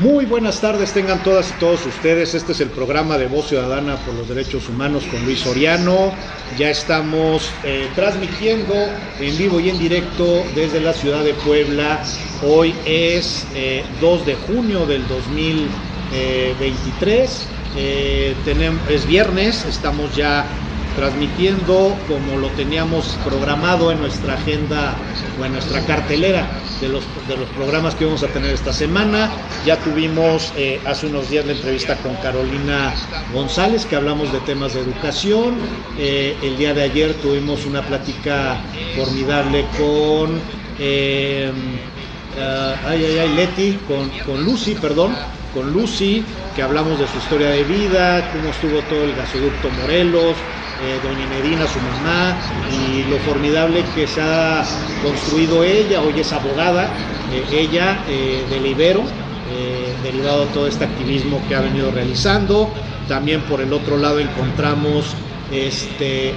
Muy buenas tardes tengan todas y todos ustedes. Este es el programa de Voz Ciudadana por los Derechos Humanos con Luis Soriano. Ya estamos transmitiendo en vivo y en directo desde la ciudad de Puebla. Hoy es 2 de junio del 2023. Es viernes, estamos ya transmitiendo como lo teníamos programado en nuestra agenda o en nuestra cartelera de los programas que vamos a tener esta semana. Ya tuvimos hace unos días la entrevista con Carolina González, que hablamos de temas de educación. El día de ayer tuvimos una plática formidable con Lucy, que hablamos de su historia de vida, cómo estuvo todo el gasoducto Morelos, doña Medina, su mamá, y lo formidable que se ha construido ella. Hoy es abogada, del Ibero, derivado de todo este activismo que ha venido realizando. También por el otro lado encontramos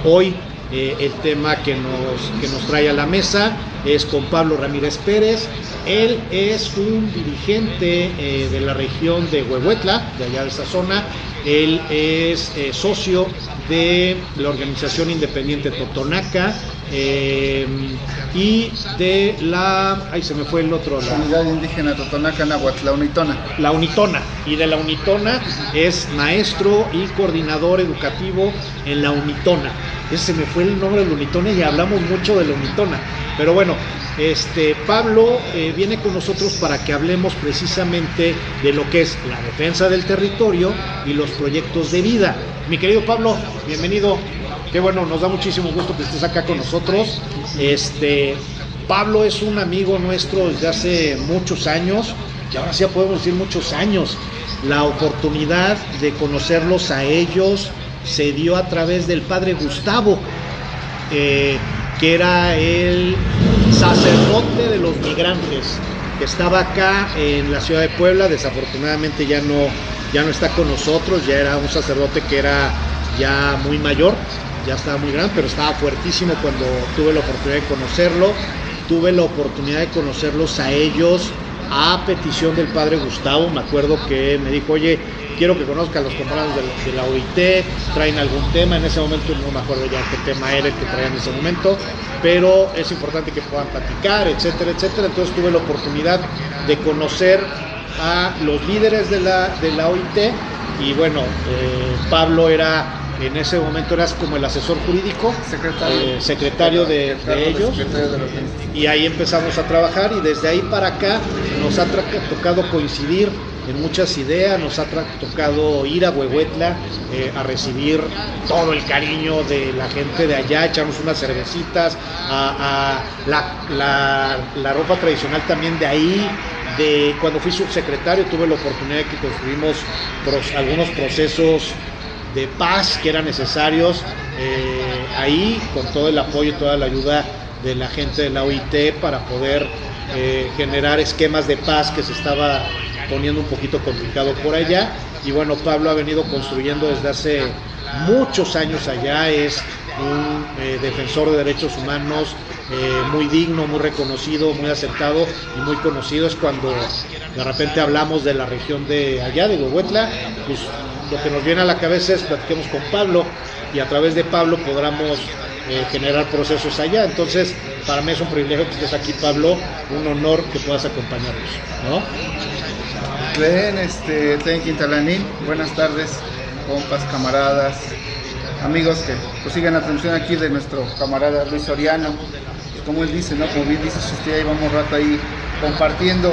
hoy el tema que nos trae a la mesa es con Pablo Ramírez Pérez. Él es un dirigente de la región de Huehuetla, de allá de esa zona. Él es socio de la organización independiente Totonaca y de la... se me fue el otro. La Unidad Indígena Totonaca Náhuatl, la Unitona. La Unitona. Y de la Unitona es maestro y coordinador educativo en la Unitona. Ese se me fue el nombre de la Unitona y hablamos mucho de la Unitona. Pero bueno, Pablo viene con nosotros para que hablemos precisamente de lo que es la defensa del territorio y los proyectos de vida. Mi querido Pablo, bienvenido. Qué bueno, nos da muchísimo gusto que estés acá con nosotros. Pablo es un amigo nuestro desde hace muchos años, y ahora sí ya podemos decir muchos años. La oportunidad de conocerlos a ellos se dio a través del padre Gustavo, que era el sacerdote de los migrantes, que estaba acá en la ciudad de Puebla. Desafortunadamente ya no está con nosotros. Ya era un sacerdote que era ya muy mayor, ya estaba muy grande, pero estaba fuertísimo cuando tuve la oportunidad de conocerlo. Tuve la oportunidad de conocerlos a ellos a petición del padre Gustavo. Me acuerdo que me dijo: oye, quiero que conozcan a los camaradas de la OIT, traen algún tema. En ese momento no me acuerdo ya qué tema era el que traían en ese momento, pero es importante que puedan platicar, etcétera, etcétera. Entonces tuve la oportunidad de conocer a los líderes de la OIT, y bueno, Pablo era, en ese momento eras como el asesor jurídico, secretario de ellos, y ahí empezamos a trabajar, y desde ahí para acá nos ha tocado coincidir en muchas ideas. Nos ha tocado ir a Huehuetla a recibir todo el cariño de la gente de allá, echarnos unas cervecitas, a la ropa tradicional también de ahí. Cuando fui subsecretario tuve la oportunidad de que construimos algunos procesos de paz que eran necesarios ahí, con todo el apoyo y toda la ayuda de la gente de la OIT para poder generar esquemas de paz que se estaba poniendo un poquito complicado por allá. Y bueno, Pablo ha venido construyendo desde hace muchos años allá. Es un defensor de derechos humanos muy digno, muy reconocido, muy aceptado y muy conocido. Es cuando de repente hablamos de la región de allá, de Huehuetla, pues lo que nos viene a la cabeza es platiquemos con Pablo, y a través de Pablo podamos generar procesos allá. Entonces, para mí es un privilegio que estés aquí, Pablo, un honor que puedas acompañarnos, ¿no? Tlen Quintalanín, buenas tardes, compas, camaradas, amigos que pues siguen la transmisión aquí de nuestro camarada Luis Soriano. Como él dice, ¿no? Como bien dices, ahí vamos rato ahí compartiendo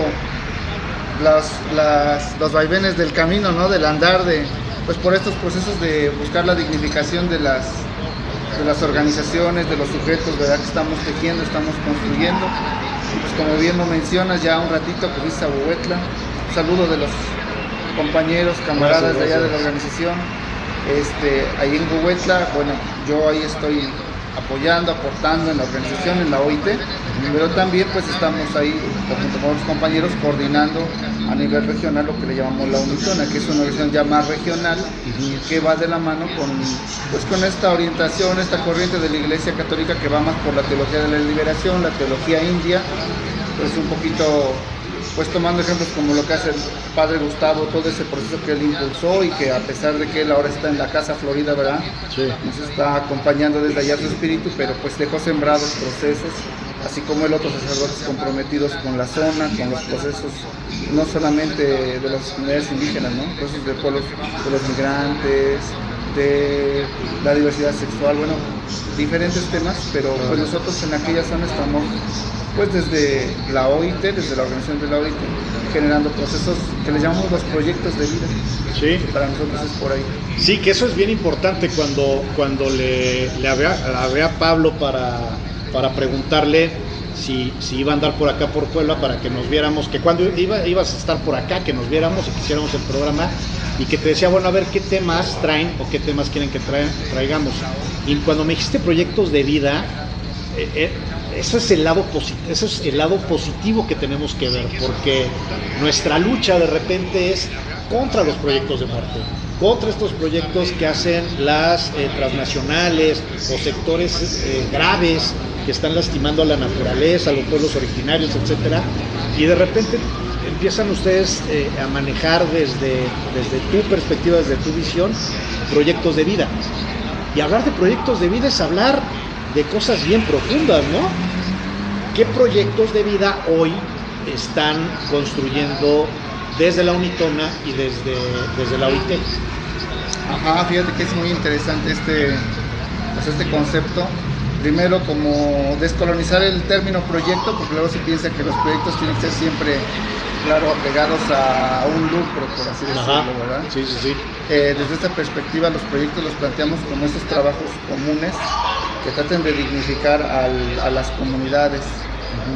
los vaivenes del camino, ¿no? Del andar pues por estos procesos de buscar la dignificación de las organizaciones, de los sujetos, ¿verdad? Que estamos tejiendo, estamos construyendo. Y pues como bien lo mencionas, ya un ratito que fuiste a Huehuetla. Un saludo de los compañeros, camaradas de allá de la organización. Ahí en Huehuetla, bueno, yo ahí estoy apoyando, aportando en la organización, en la OIT, pero también pues estamos ahí junto con los compañeros coordinando a nivel regional lo que le llamamos la Unitona, que es una organización ya más regional, que va de la mano con esta orientación, esta corriente de la Iglesia Católica que va más por la teología de la liberación, la teología india, pues un poquito pues tomando ejemplos como lo que hace el padre Gustavo, todo ese proceso que él impulsó y que a pesar de que él ahora está en la Casa Florida, ¿verdad? Sí. Nos está acompañando desde allá su espíritu, pero pues dejó sembrados procesos, así como el otros sacerdotes comprometidos con la zona, con los procesos, no solamente de las comunidades indígenas, ¿no? Procesos de pueblos, de los migrantes, de la diversidad sexual, bueno, diferentes temas, pero pues nosotros en aquella zona estamos pues desde la OIT, desde la organización de la OIT, generando procesos que le llamamos los proyectos de vida. Sí. Que para nosotros es por ahí. Sí, que eso es bien importante cuando le hablé a Pablo para preguntarle si iba a andar por acá por Puebla para que nos viéramos, que cuando ibas a estar por acá, que nos viéramos y que hiciéramos el programa, y que te decía, bueno, a ver qué temas traen o qué temas quieren que traigamos. Y cuando me dijiste proyectos de vida, eso es el lado positivo que tenemos que ver, porque nuestra lucha de repente es contra los proyectos de muerte, contra estos proyectos que hacen las transnacionales o sectores graves que están lastimando a la naturaleza, a los pueblos originarios, etcétera, y de repente empiezan ustedes a manejar desde tu perspectiva, desde tu visión, proyectos de vida. Y hablar de proyectos de vida es hablar de cosas bien profundas, ¿no? ¿Qué proyectos de vida hoy están construyendo desde la Unitona y desde la OIT? Ajá, fíjate que es muy interesante este concepto. Primero, como descolonizar el término proyecto, porque luego se piensa que los proyectos tienen que ser siempre, claro, apegados a un lucro, por así decirlo, ¿verdad? Sí, sí, sí. Desde esta perspectiva, los proyectos los planteamos como esos trabajos comunes que traten de dignificar a las comunidades.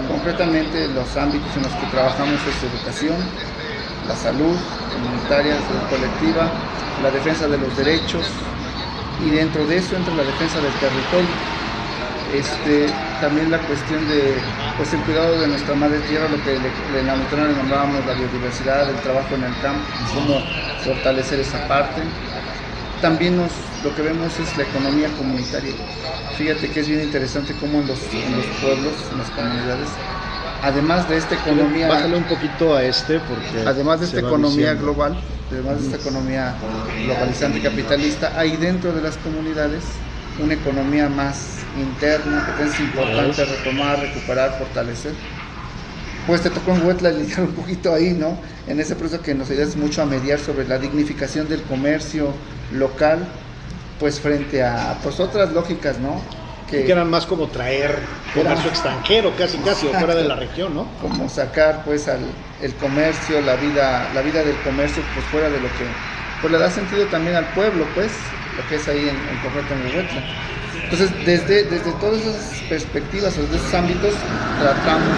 Concretamente, los ámbitos en los que trabajamos es educación, la salud comunitaria, salud colectiva, la defensa de los derechos, y dentro de eso entra la defensa del territorio. También la cuestión de pues el cuidado de nuestra madre tierra, lo que en la Unitona le nombrábamos la biodiversidad, el trabajo en el campo, cómo fortalecer esa parte. También lo que vemos es la economía comunitaria. Fíjate que es bien interesante cómo en los pueblos, en las comunidades, además de esta economía... Bájale un poquito a porque... Además de esta economía global, además de esta economía globalizante capitalista, hay dentro de las comunidades una economía más interna que es importante retomar, recuperar, fortalecer. Pues te tocó en Huetla lidiar un poquito ahí, ¿no? En ese proceso que nos ayudas mucho a mediar sobre la dignificación del comercio local, pues frente a pues otras lógicas, ¿no? Que eran más como traer comercio extranjero, casi o fuera de la región, ¿no? Como sacar pues el comercio, la vida del comercio, pues fuera de lo que pues le da sentido también al pueblo, pues, lo que es ahí en concreto en Huetla. Entonces, desde todas esas perspectivas, desde esos ámbitos, tratamos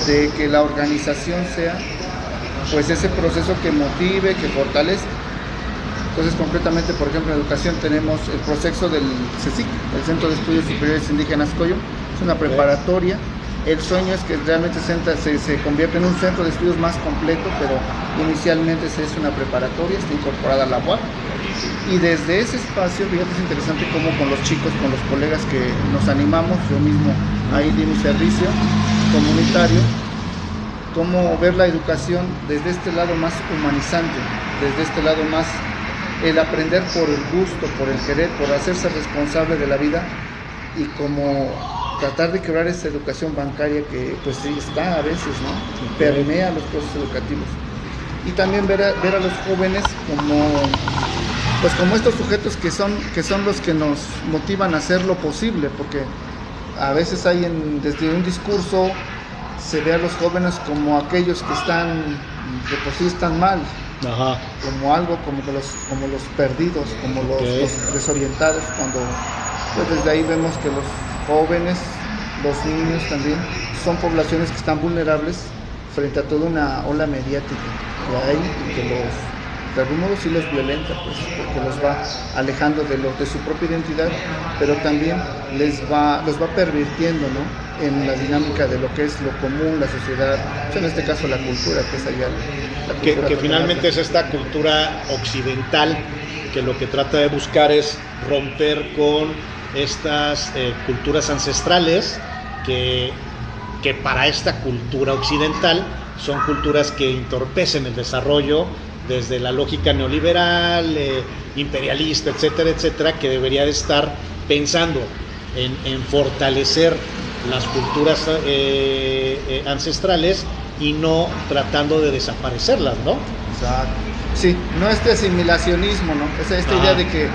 de que la organización sea pues ese proceso que motive, que fortalezca. Entonces, concretamente, por ejemplo, en educación tenemos el proceso del CECIC, el Centro de Estudios Superiores Indígenas Coyo, es una preparatoria. El sueño es que realmente se convierta en un centro de estudios más completo, pero inicialmente es una preparatoria, está incorporada a la UAP. Y desde ese espacio, fíjate, es interesante cómo con los chicos, con los colegas que nos animamos, yo mismo ahí di mi servicio comunitario, cómo ver la educación desde este lado más humanizante, desde este lado más el aprender por el gusto, por el querer, por hacerse responsable de la vida, y como tratar de quebrar esa educación bancaria que pues sí está a veces, ¿no? Permea los procesos educativos. Y también ver a los jóvenes como estos sujetos que son los que nos motivan a hacer lo posible, porque a veces desde un discurso se ve a los jóvenes como aquellos que por sí están mal. Ajá. Como algo, como los perdidos, como los desorientados, cuando pues desde ahí vemos que los jóvenes, los niños también, son poblaciones que están vulnerables frente a toda una ola mediática que hay y que de algún modo sí los violenta, pues, porque los va alejando de su propia identidad, pero también los va pervirtiendo, ¿no? En la dinámica de lo que es lo común, la sociedad, pues en este caso la cultura, que es allá que finalmente es esta cultura occidental que lo que trata de buscar es romper con estas culturas ancestrales que para esta cultura occidental son culturas que entorpecen el desarrollo desde la lógica neoliberal, imperialista, etcétera, etcétera, que debería de estar pensando en fortalecer las culturas ancestrales y no tratando de desaparecerlas, ¿no? Exacto. Sí, no este asimilacionismo, ¿no? Esta idea de que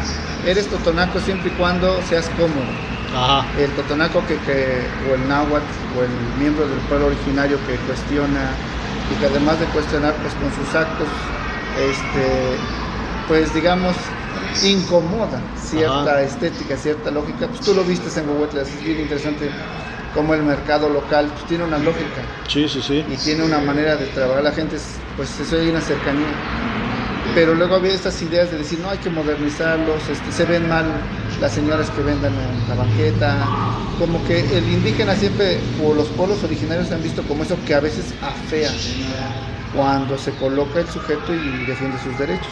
eres totonaco siempre y cuando seas cómodo. Ajá. El totonaco o el náhuatl o el miembro del pueblo originario que cuestiona y que además de cuestionar pues con sus actos pues digamos incomoda cierta estética, cierta lógica. Pues tú lo viste en Huehuetla, es bien interesante cómo el mercado local pues, tiene una lógica. Sí, sí, sí. Y tiene una manera de trabajar la gente, pues eso hay una cercanía. Pero luego había estas ideas de decir, no, hay que modernizarlos, se ven mal las señoras que vendan en la banqueta, como que el indígena siempre, o los pueblos originarios se han visto como eso que a veces afea cuando se coloca el sujeto y defiende sus derechos.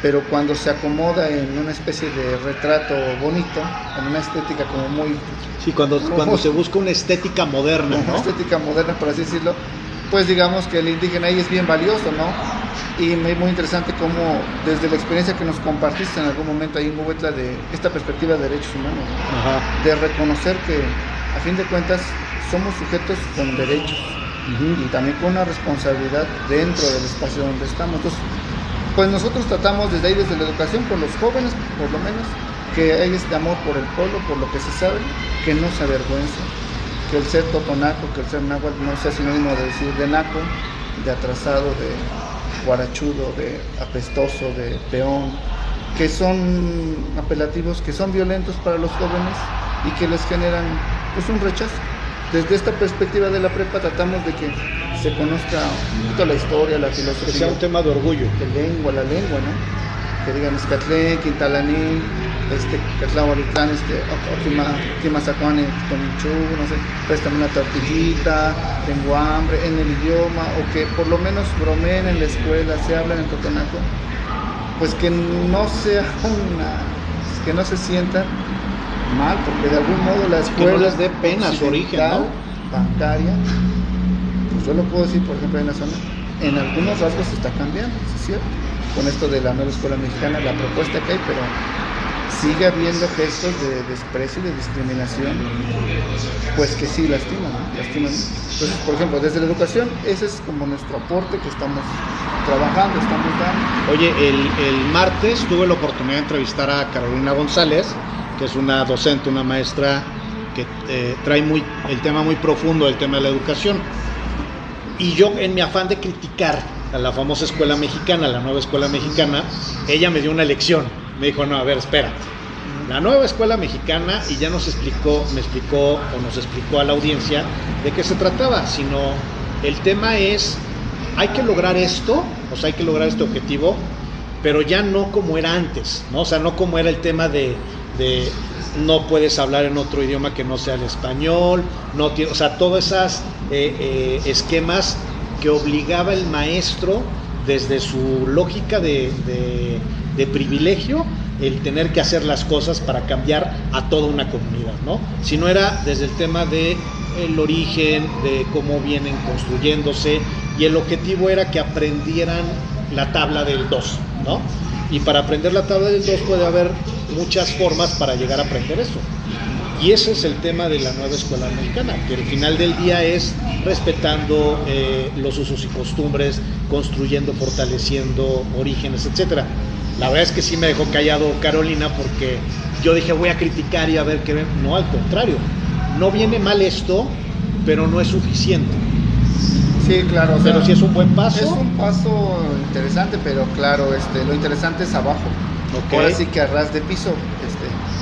Pero cuando se acomoda en una especie de retrato bonito, en una estética como muy... Sí, cuando se busca una estética moderna, ¿no? Una estética moderna, por así decirlo, pues digamos que el indígena ahí es bien valioso, ¿no? Y es muy interesante cómo, desde la experiencia que nos compartiste en algún momento ahí en Huehuetla, de esta perspectiva de derechos humanos, ¿no? Ajá. De reconocer que, a fin de cuentas, somos sujetos con derechos y también con una responsabilidad dentro del espacio donde estamos. Entonces, pues nosotros tratamos desde ahí, desde la educación, con los jóvenes, por lo menos, que hay este amor por el pueblo, por lo que se sabe, que no se avergüencen, que el ser totonaco, que el ser náhuatl no sea sinónimo de decir de naco, de atrasado, de guarachudo, de apestoso, de peón, que son apelativos, que son violentos para los jóvenes y que les generan pues un rechazo. Desde esta perspectiva de la prepa tratamos de que se conozca un poquito la historia, la filosofía. Que sea un tema de orgullo. La lengua, ¿no? Que digan Escatlén, Quintalanín, Catlahualitlán, Timazacuane, Tomichú, no sé, préstame una tortillita, tengo hambre, en el idioma, o que por lo menos bromeen en la escuela, se hablan en totonaco, pues que no sea que no se sientan mal, porque de algún modo la escuela... Que no les dé pena su origen, ¿no? Bancaria, pues yo lo puedo decir, por ejemplo, en la zona, en algunos rasgos se está cambiando, ¿sí es cierto? Con esto de la nueva escuela mexicana, la propuesta que hay, pero sigue habiendo gestos de desprecio y de discriminación, pues que sí lastiman, ¿no? Entonces, por ejemplo, desde la educación, ese es como nuestro aporte que estamos trabajando, estamos dando. Oye, el martes tuve la oportunidad de entrevistar a Carolina González, que es una docente, una maestra que trae el tema muy profundo, el tema de la educación. Y yo, en mi afán de criticar a la famosa escuela mexicana, la nueva escuela mexicana, ella me dio una lección. Me dijo, no, a ver, espera. La nueva escuela mexicana, y ya nos explicó a la audiencia de qué se trataba, sino el tema es, hay que lograr esto, o sea, hay que lograr este objetivo, pero ya no como era antes, ¿no? O sea, no como era el tema de no puedes hablar en otro idioma que no sea el español, o sea, todos esos esquemas que obligaba el maestro desde su lógica de privilegio, el tener que hacer las cosas para cambiar a toda una comunidad, ¿no? Si no era desde el tema de el origen, de cómo vienen construyéndose, y el objetivo era que aprendieran la tabla del 2, ¿no? Y para aprender la tabla del 2 puede haber muchas formas para llegar a aprender eso. Y ese es el tema de la nueva escuela mexicana, que al final del día es respetando los usos y costumbres, construyendo, fortaleciendo orígenes, etcétera. La verdad es que sí me dejó callado Carolina, porque yo dije voy a criticar y a ver qué ven. No, al contrario, no viene mal esto, pero no es suficiente. Sí, claro. Pero sí es un buen paso. Es un paso interesante, pero claro, lo interesante es abajo. Okay. Ahora sí que a ras de piso.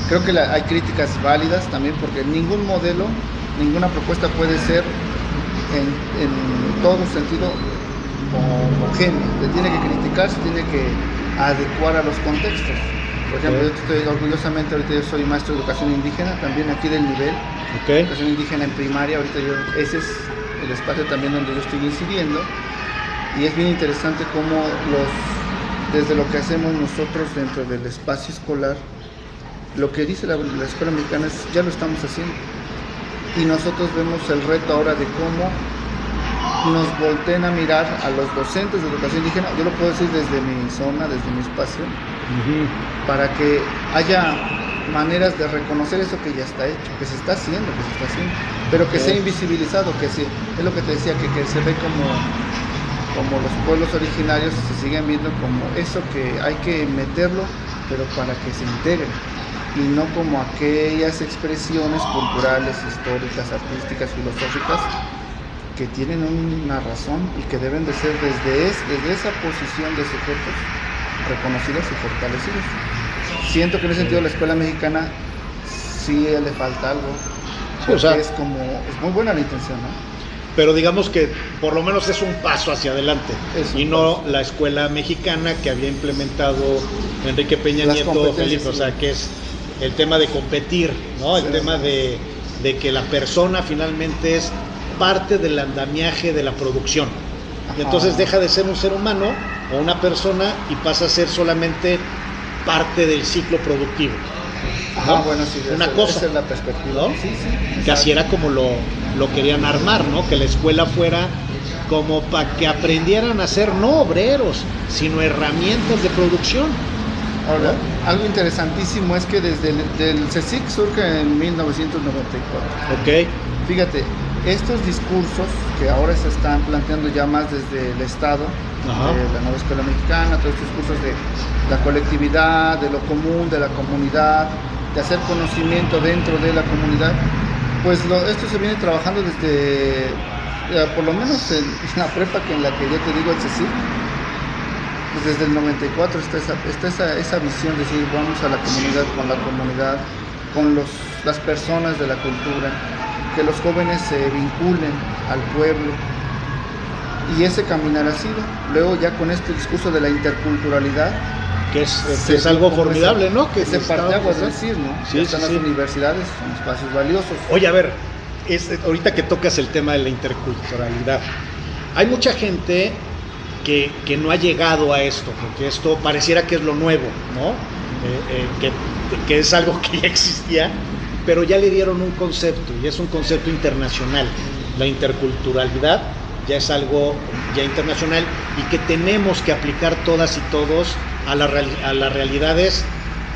Creo que hay críticas válidas también, porque ningún modelo, ninguna propuesta puede ser en todo sentido homogéneo. Se tiene que criticar, se tiene que adecuar a los contextos. Por ejemplo, yo estoy orgullosamente, ahorita yo soy maestro de educación indígena, también aquí del nivel, educación indígena en primaria, ahorita ese es el espacio también donde yo estoy incidiendo, y es bien interesante cómo desde lo que hacemos nosotros dentro del espacio escolar, lo que dice la escuela mexicana ya lo estamos haciendo, y nosotros vemos el reto ahora de cómo nos volteen a mirar a los docentes de educación indígena, yo lo puedo decir desde mi zona, desde mi espacio, para que haya maneras de reconocer eso que ya está hecho, que se está haciendo, pero que sea invisibilizado, es lo que te decía, que se ve como los pueblos originarios se siguen viendo como eso que hay que meterlo, pero para que se integre, y no como aquellas expresiones culturales, históricas, artísticas, filosóficas, que tienen una razón y que deben de ser desde esa posición de sujetos reconocidos y fortalecidos. Siento que en ese sentido la escuela mexicana sí le falta algo, porque o sea, es muy buena la intención, ¿no? Pero digamos que por lo menos es un paso hacia adelante, y no la escuela mexicana que había implementado Enrique Peña Nieto, Felipe, o sea, que es el tema de competir, ¿no? El tema de que la persona finalmente es parte del andamiaje de la producción. Y entonces deja de ser un ser humano o una persona y pasa a ser solamente parte del ciclo productivo, ¿no? Bueno, sí, una cosa, esa es la perspectiva, ¿no? Sí, que así era como lo querían armar, ¿no? Que la escuela fuera como para que aprendieran a ser no obreros, sino herramientas de producción. Ahora, algo interesantísimo es que desde el CSIC surge en 1994. Ok. Fíjate, estos discursos que ahora se están planteando ya más desde el Estado, de la nueva escuela mexicana, todos estos discursos de la colectividad, de lo común, de la comunidad, de hacer conocimiento dentro de la comunidad, pues esto se viene trabajando desde, por lo menos en la prepa en la que yo te digo, el CSIC, pues desde el 94 está esa visión de decir, vamos a la comunidad, con las personas de la cultura, que los jóvenes se vinculen al pueblo, y ese caminar ha sido. Luego ya con este discurso de la interculturalidad, que es algo formidable, ¿no? Que se parteaguas de decir, ¿no? Sí, están las universidades, son espacios valiosos. Oye, a ver, ahorita que tocas el tema de la interculturalidad, hay mucha gente que no ha llegado a esto, porque esto pareciera que es lo nuevo, ¿no? Que es algo que ya existía, pero ya le dieron un concepto, y es un concepto internacional. La interculturalidad ya es algo ya internacional, y que tenemos que aplicar todas y todos a las realidades,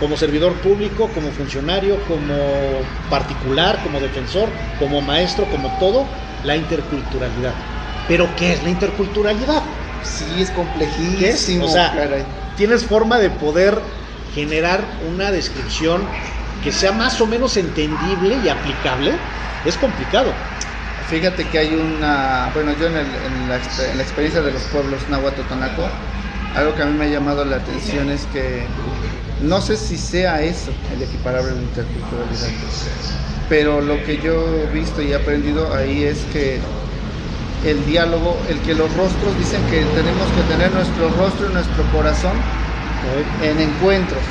como servidor público, como funcionario, como particular, como defensor, como maestro, como todo, la interculturalidad. ¿Pero qué es la interculturalidad? Sí, es complejísimo. ¿Qué es? O sea, ¿tienes forma de poder generar una descripción que sea más o menos entendible y aplicable? Es complicado. Fíjate que hay yo en la experiencia de los pueblos náhuatl totonaco, algo que a mí me ha llamado la atención es que no sé si sea eso el equiparable a la interculturalidad, pero lo que yo he visto y he aprendido ahí es que el diálogo, el que los rostros dicen que tenemos que tener nuestro rostro y nuestro corazón en encuentros.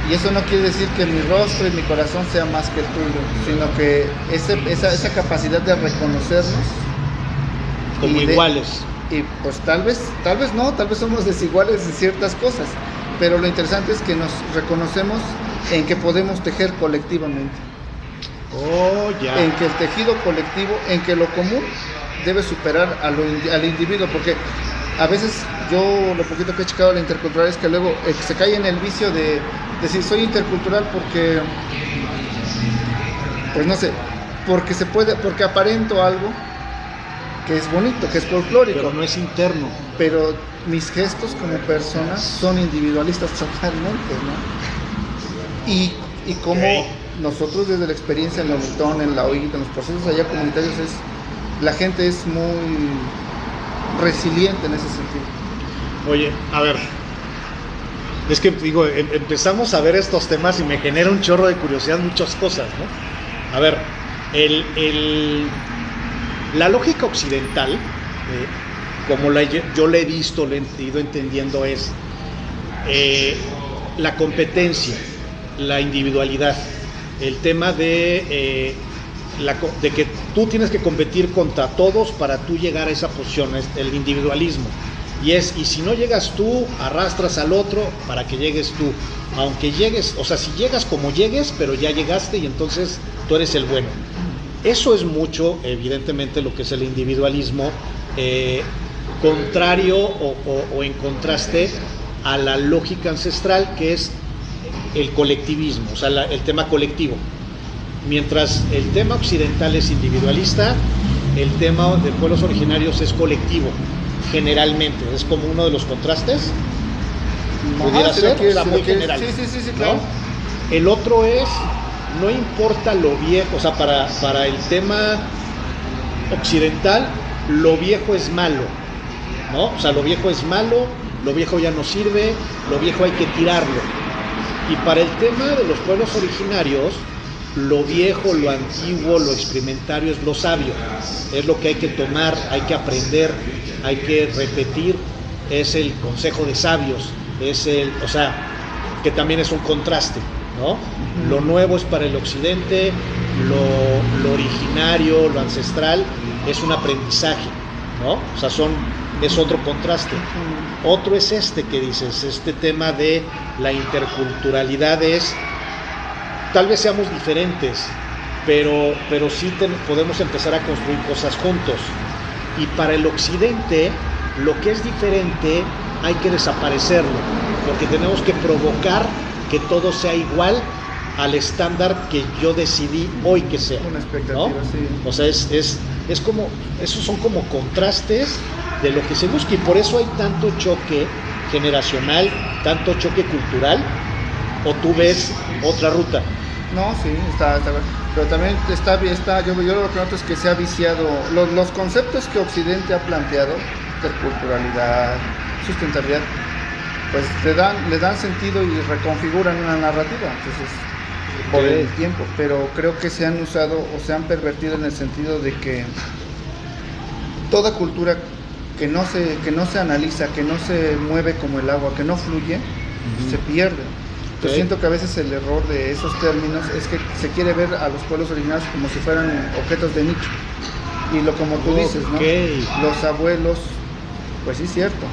Y eso no quiere decir que mi rostro y mi corazón sea más que el tuyo, sino que esa capacidad de reconocernos como iguales. Y pues tal vez no, tal vez somos desiguales en ciertas cosas, pero lo interesante es que nos reconocemos en que podemos tejer colectivamente. En que el tejido colectivo, en que lo común debe superar al individuo, porque a veces yo lo poquito que he checado de la intercultural es que luego se cae en el vicio de decir soy intercultural porque, pues no sé, porque aparento algo que es bonito, que es folclórico. Pero no es interno. Pero mis gestos como persona son individualistas totalmente, ¿no? Y como nosotros desde la experiencia en la Unitón, en la OIT, en los procesos allá comunitarios, la gente es muy resiliente en ese sentido. Oye, a ver, es que digo, empezamos a ver estos temas y me genera un chorro de curiosidad muchas cosas, ¿no? A ver, la lógica occidental, como yo la he visto, la he ido entendiendo, es la competencia, la individualidad, el tema de que tú tienes que competir contra todos para tú llegar a esa posición, es el individualismo. Y si no llegas tú, arrastras al otro para que llegues tú. Aunque llegues, o sea, si llegas como llegues, pero ya llegaste y entonces tú eres el bueno. Eso es mucho, evidentemente, lo que es el individualismo, contrario o en contraste a la lógica ancestral, que es el colectivismo, o sea, el tema colectivo. Mientras el tema occidental es individualista, el tema de pueblos originarios es colectivo, generalmente. Es como uno de los contrastes. Pudiera ser, o sea, muy general. Sí, claro. ¿No? El otro es, no importa lo viejo, o sea, para el tema occidental, lo viejo es malo, ¿no? O sea, lo viejo es malo, lo viejo ya no sirve, lo viejo hay que tirarlo. Y para el tema de los pueblos originarios, lo viejo, lo antiguo, lo experimentario es lo sabio, es lo que hay que tomar, hay que aprender, hay que repetir, es el consejo de sabios, o sea, que también es un contraste, ¿no? Lo nuevo es para el occidente, lo originario, lo ancestral es un aprendizaje, ¿no? O sea, es otro contraste. Otro es este que dices, este tema de la interculturalidad es, tal vez seamos diferentes, pero sí podemos empezar a construir cosas juntos. Y para el occidente, lo que es diferente hay que desaparecerlo, porque tenemos que provocar que todo sea igual al estándar que yo decidí hoy que sea. Una expectativa, ¿no? sí. O sea, es como, esos son como contrastes de lo que se busca, y por eso hay tanto choque generacional, tanto choque cultural, o tú ves otra ruta. No, sí, está pero también está yo lo que noto es que se ha viciado los conceptos que Occidente ha planteado, interculturalidad, sustentabilidad, pues le dan sentido y reconfiguran una narrativa, entonces por el tiempo, pero creo que se han usado o se han pervertido en el sentido de que toda cultura que no se analiza, que no se mueve como el agua, que no fluye, se pierde. Yo siento que a veces el error de esos términos es que se quiere ver a los pueblos originarios como si fueran objetos de nicho. Y como tú dices, ¿no? Los abuelos, pues sí, cierto.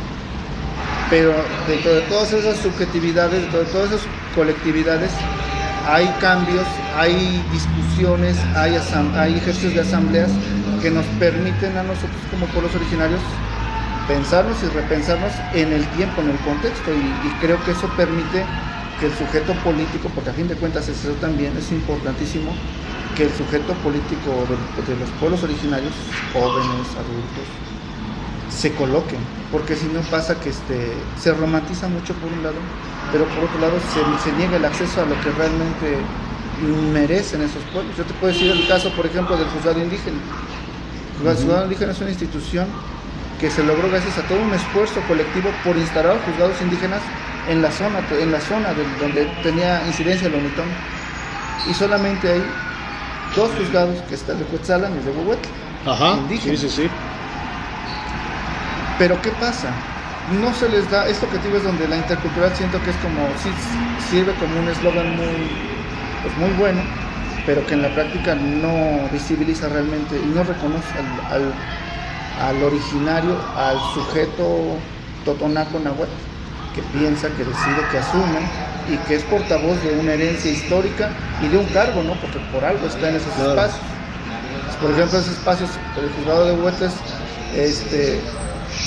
Pero dentro de todas esas subjetividades, dentro de todas esas colectividades, hay cambios, hay discusiones, hay ejercicios de asambleas que nos permiten a nosotros como pueblos originarios pensarnos y repensarnos en el tiempo, en el contexto, y creo que eso permite que el sujeto político, porque a fin de cuentas eso también es importantísimo, que el sujeto político de los pueblos originarios, jóvenes, adultos, se coloquen, porque si no pasa que se romantiza mucho por un lado, pero por otro lado se niega el acceso a lo que realmente merecen esos pueblos. Yo te puedo decir el caso, por ejemplo, del juzgado indígena. El juzgado indígena es una institución que se logró gracias a todo un esfuerzo colectivo por instalar juzgados indígenas en la zona donde tenía incidencia el Unitón, y solamente hay 2 juzgados, que está el de Cuetzalan y el de Huehuetla, indígenas. Sí. Pero ¿qué pasa? No se les da, este objetivo es donde la intercultural siento que es como, sí, sirve como un eslogan muy bueno, pero que en la práctica no visibiliza realmente y no reconoce al originario, al sujeto totonaco nahuatl, que piensa, que decide, que asume y que es portavoz de una herencia histórica y de un cargo, ¿no? Porque por algo está en esos espacios. Por ejemplo, esos espacios, el juzgado de Huehuetla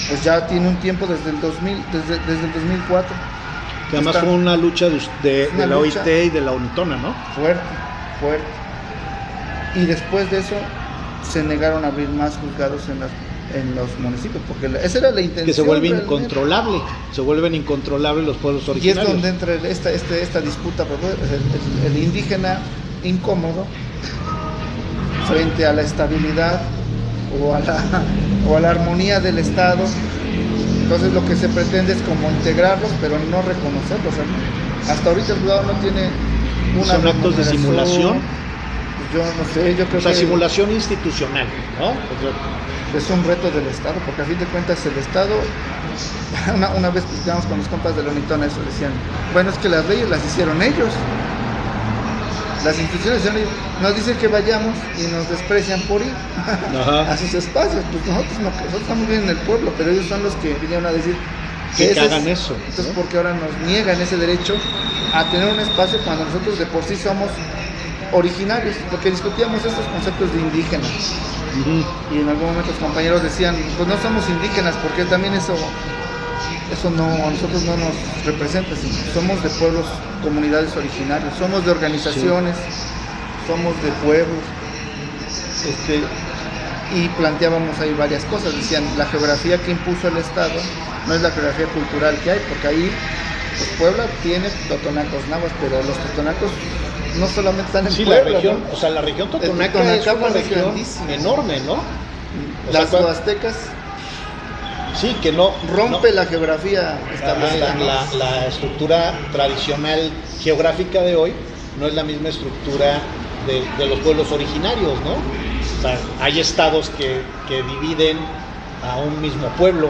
pues ya tiene un tiempo desde el 2004. Que además fue una lucha de la OIT y de la Unitona, ¿no? Fuerte. Y después de eso se negaron a abrir más juzgados en los municipios, porque esa era la intención. Que se vuelven incontrolables los pueblos originarios. Y es donde entra esta disputa, el indígena incómodo frente a la estabilidad o a la armonía del Estado. Entonces lo que se pretende es como integrarlos, pero no reconocerlos. Hasta ahorita el juzgado no tiene una... ¿Son actos de simulación? Yo no sé, yo creo que... simulación institucional, ¿no? Es un reto del Estado, porque a fin de cuentas el Estado... Una vez platicamos con los compas de la Unitona, eso decían, bueno, es que las leyes las hicieron ellos. Las instituciones nos dicen que vayamos y nos desprecian por ir a sus espacios. Pues nosotros estamos bien en el pueblo, pero ellos son los que vinieron a decir que hagan eso. Entonces, ¿por qué ahora nos niegan ese derecho a tener un espacio cuando nosotros de por sí somos originarios, porque discutíamos estos conceptos de indígenas. Y en algún momento los compañeros decían, pues no somos indígenas, porque también eso no, a nosotros no nos representa, sino somos de pueblos, comunidades originarias, somos de organizaciones, somos de pueblos, y planteábamos ahí varias cosas. Decían, la geografía que impuso el Estado no es la geografía cultural que hay, porque ahí pues Puebla tiene totonacos nahuas, pero los totonacos no solamente están en Puebla, la región, ¿no? O sea, la región totonaca es una región enorme, ¿no? Las huastecas sí, que no rompe la geografía establecida. La estructura tradicional geográfica de hoy no es la misma estructura de los pueblos originarios, ¿no? O sea, hay estados que dividen a un mismo pueblo,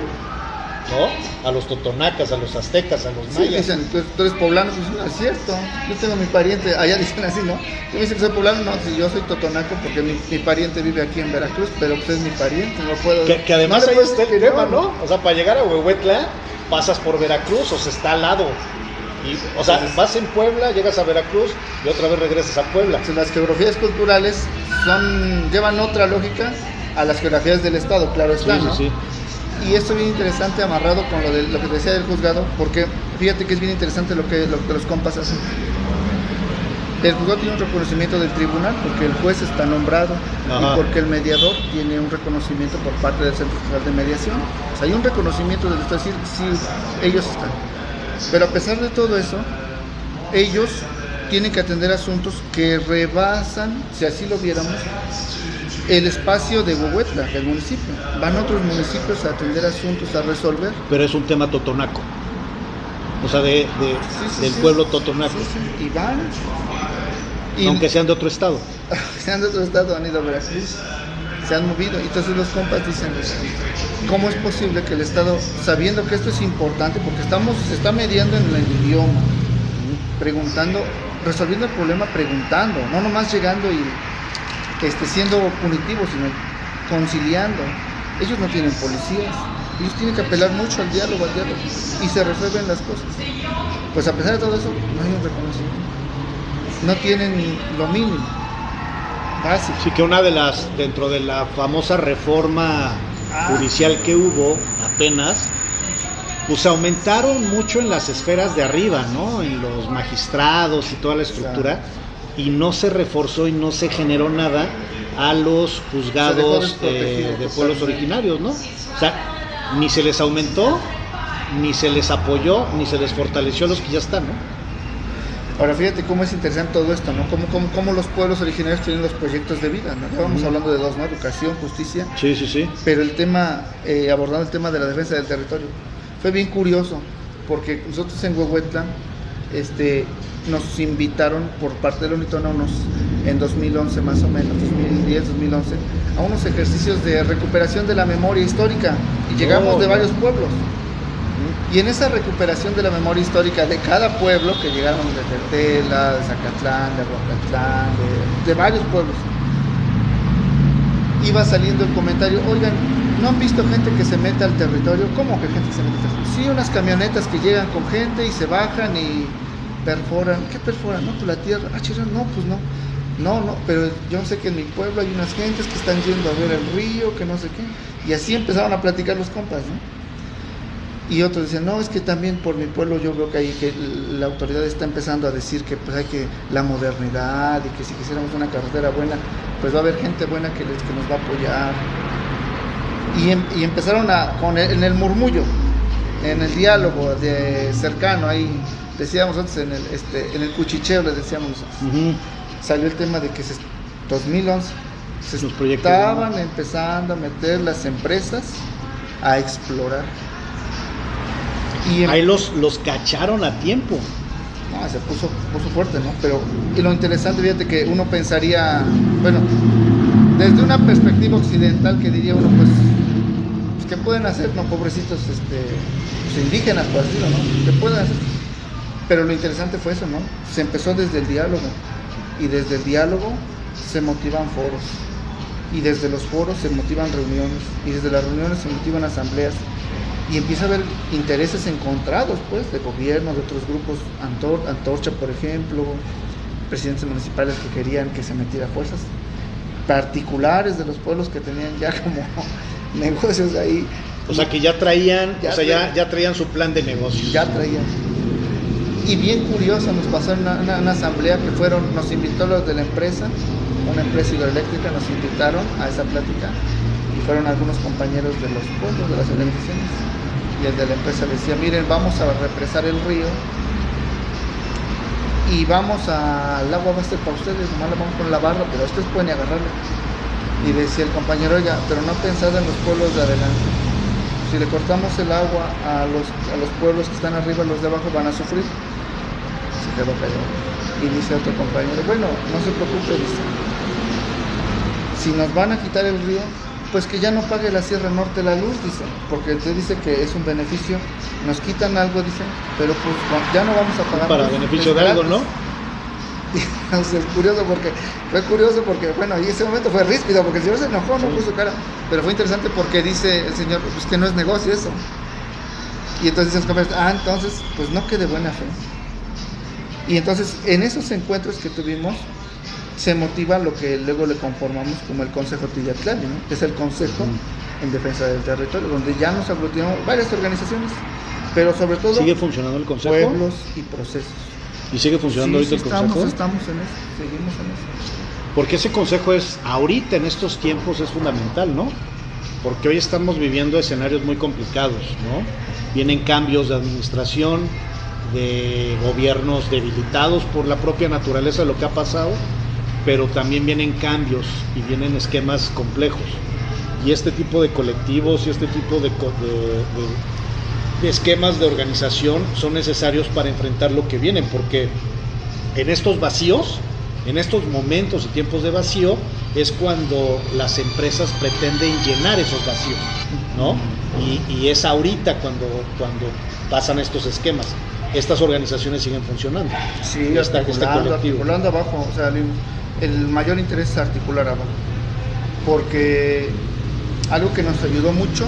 ¿no? A los totonacas, a los aztecas, a los mayas. Sí, dicen, tú eres poblano, pues no es cierto. Yo tengo mi pariente, allá dicen así, ¿no? Tú me dicen que soy poblano, no, si yo soy totonaco porque mi pariente vive aquí en Veracruz, pero pues es mi pariente, no puedo... Que además no ahí está el tema, no, ¿no? O sea, para llegar a Huehuetla pasas por Veracruz, o sea, está al lado. Y, o sea, vas en Puebla, llegas a Veracruz y otra vez regresas a Puebla. Entonces, las geografías culturales llevan otra lógica a las geografías del Estado, claro está, ¿no? Sí. Y esto es bien interesante amarrado con lo que te decía del juzgado, porque fíjate que es bien interesante lo que los compas hacen. El juzgado tiene un reconocimiento del tribunal porque el juez está nombrado. Ajá. Y porque el mediador tiene un reconocimiento por parte del Centro Estatal de Mediación. O sea, hay un reconocimiento del Estado, es decir, sí, ellos están. Pero a pesar de todo eso, ellos tienen que atender asuntos que rebasan, si así lo viéramos, el espacio de Huehuetla, del municipio. Van a otros municipios a atender asuntos, a resolver. Pero es un tema totonaco. O sea, del pueblo totonaco. Y van. Aunque sean de otro estado. Sean de otro estado, han ido a Veracruz. Se han movido. Entonces los compas dicen, ¿cómo es posible que el Estado, sabiendo que esto es importante, porque se está mediando en el idioma, preguntando, resolviendo el problema preguntando, no nomás llegando y siendo punitivos, sino conciliando? Ellos no tienen policías, ellos tienen que apelar mucho al diálogo, y se resuelven las cosas. Pues a pesar de todo eso, no hay un reconocimiento, no tienen lo mínimo básico. Sí, que una de las, dentro de la famosa reforma judicial que hubo apenas, pues aumentaron mucho en las esferas de arriba, ¿no? En los magistrados y toda la estructura. Y no se reforzó y no se generó nada a los juzgados de pueblos originarios, ¿no? O sea, ni se les aumentó, ni se les apoyó, ni se les fortaleció a los que ya están, ¿no? Ahora fíjate cómo es interesante todo esto, ¿no? Cómo los pueblos originarios tienen los proyectos de vida, ¿no? Estábamos hablando de dos, ¿no? Educación, justicia. Sí. Pero el tema, abordando el tema de la defensa del territorio, fue bien curioso, porque nosotros en Huehuetla, nos invitaron por parte de la UNITONA en 2011 más o menos, 2010, 2011, a unos ejercicios de recuperación de la memoria histórica, y llegamos de varios pueblos. Y en esa recuperación de la memoria histórica de cada pueblo, que llegaron de Tetela, de Zacatlán, de Rocatlán, de varios pueblos, iba saliendo el comentario, oigan, ¿no han visto gente que se mete al territorio? ¿Cómo que gente se mete al territorio? Sí, unas camionetas que llegan con gente y se bajan y perforan. ¿Qué perforan? No, pues la tierra. No, pues no. No, pero yo sé que en mi pueblo hay unas gentes que están yendo a ver el río, que no sé qué. Y así empezaron a platicar los compas, ¿no? Y otros decían, no, es que también por mi pueblo yo veo que la autoridad está empezando a decir que pues hay que la modernidad, y que si quisiéramos una carretera buena, pues va a haber gente buena que nos va a apoyar. Y empezaron en el murmullo, en el diálogo cercano ahí. Decíamos antes en el cuchicheo, les decíamos nosotros. Salió el tema de que 2011 se estaban empezando a meter las empresas a explorar. Ahí los cacharon a tiempo. No, se puso fuerte, ¿no? Pero y lo interesante, fíjate que uno pensaría, bueno, desde una perspectiva occidental, que diría uno, pues ¿qué pueden hacer? No, pobrecitos pues indígenas, por decirlo, ¿no? ¿Qué pueden hacer? Pero lo interesante fue eso, ¿no? Se empezó desde el diálogo, y desde el diálogo se motivan foros, y desde los foros se motivan reuniones, y desde las reuniones se motivan asambleas, y empieza a haber intereses encontrados, pues, de gobierno, de otros grupos, Antorcha, por ejemplo, presidentes municipales que querían que se metiera a fuerzas, particulares de los pueblos que tenían ya como negocios ahí. O sea que ya traían, ya traían su plan de negocios. Ya traían. Y bien curioso, nos pasó en una asamblea que nos invitó los de la empresa, una empresa hidroeléctrica, nos invitaron a esa plática y fueron algunos compañeros de los pueblos, de las organizaciones, y el de la empresa decía, miren, vamos a represar el río y al agua va a ser para ustedes, nomás la vamos con la barra, pero ustedes pueden agarrarla. Y decía el compañero, oiga, pero no ha pensado en los pueblos de adelante. Si le cortamos el agua a los pueblos que están arriba, los de abajo van a sufrir. Se quedó callado. Y dice otro compañero, bueno, no se preocupe, dice, si nos van a quitar el río, pues que ya no pague la Sierra Norte la luz, dice, porque usted dice que es un beneficio, nos quitan algo, dice, pero pues ya no vamos a pagar. Para beneficio de algo, ¿no? Entonces, fue curioso porque, bueno, y ese momento fue ríspido, porque el señor se enojó, no puso cara, pero fue interesante porque dice el señor, pues que no es negocio eso. Y entonces dicen, entonces, pues no que de buena fe. Y entonces, en esos encuentros que tuvimos, se motiva lo que luego le conformamos como el Consejo Tillatlali, ¿no? Que es el Consejo en Defensa del Territorio, donde ya nos aglutinamos varias organizaciones, pero sobre todo ¿sigue funcionando el Consejo? Pueblos y procesos. ¿Y sigue funcionando ahorita el Consejo? Estamos en eso, seguimos en eso. Porque ese Consejo ahorita en estos tiempos es fundamental, ¿no? Porque hoy estamos viviendo escenarios muy complicados, ¿no? Vienen cambios de administración, de gobiernos debilitados por la propia naturaleza de lo que ha pasado, pero también vienen cambios y vienen esquemas complejos. Y este tipo de colectivos y este tipo de esquemas de organización son necesarios para enfrentar lo que viene, porque en estos vacíos, en estos momentos y tiempos de vacío, es cuando las empresas pretenden llenar esos vacíos, ¿no? Y es ahorita cuando pasan estos esquemas. Estas organizaciones siguen funcionando. Sí, articulando abajo, o sea, el mayor interés es articular abajo, porque algo que nos ayudó mucho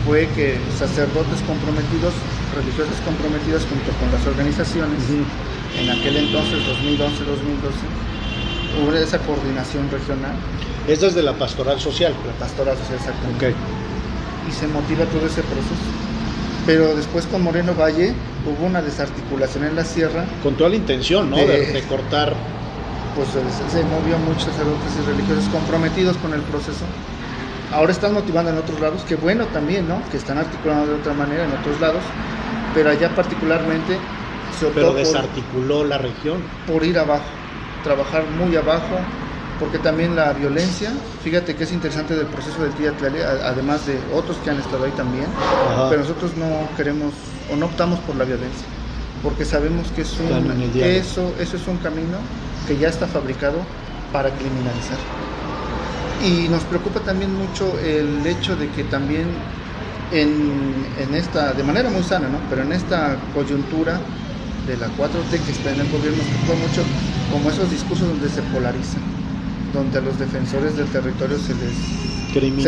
fue que sacerdotes comprometidos, religiosos comprometidos junto con las organizaciones, en aquel entonces, 2011-2012, hubo esa coordinación regional. Es desde la pastoral social. La pastoral social, exactamente. Okay. Y se motiva todo ese proceso. Pero después con Moreno Valle hubo una desarticulación en la sierra. Con toda la intención, ¿no? De cortar. Pues se movió muchos sacerdotes y religiosos comprometidos con el proceso. Ahora están motivando en otros lados, que bueno también, ¿no? Que están articulando de otra manera en otros lados, pero allá particularmente se optó. Pero desarticuló la región. Por ir abajo, trabajar muy abajo, porque también la violencia, fíjate que es interesante del proceso del Tillatlali, además de otros que han estado ahí también. Ajá. Pero nosotros no queremos o no optamos por la violencia, porque sabemos que eso es un camino que ya está fabricado para criminalizar. Y nos preocupa también mucho el hecho de que también en esta, de manera muy sana, ¿no? Pero en esta coyuntura de la 4T que está en el gobierno, nos preocupa mucho como esos discursos donde se polarizan, donde a los defensores del territorio se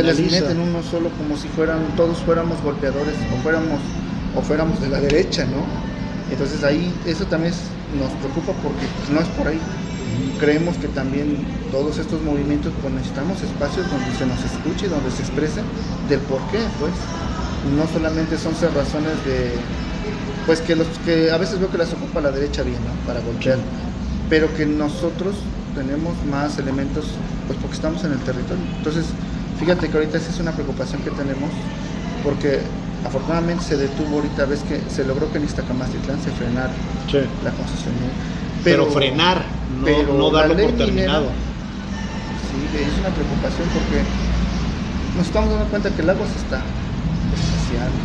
les meten uno solo, como si todos fuéramos golpeadores o fuéramos de la derecha, ¿no? Entonces ahí eso también nos preocupa porque pues, no es por ahí. Creemos que también todos estos movimientos pues necesitamos espacios donde se nos escuche, donde se exprese del por qué, pues no solamente son razones de pues que a veces veo que las ocupa la derecha bien, ¿no? Para golpear, pero que nosotros tenemos más elementos pues porque estamos en el territorio. Entonces fíjate que ahorita esa es una preocupación que tenemos, porque afortunadamente se detuvo ahorita, ves que se logró que en Iztacamastitlán se frenara la concesión, ¿no? Pero frenar, no darlo por terminado. Sí, es una preocupación porque nos estamos dando cuenta que el agua se está escaseando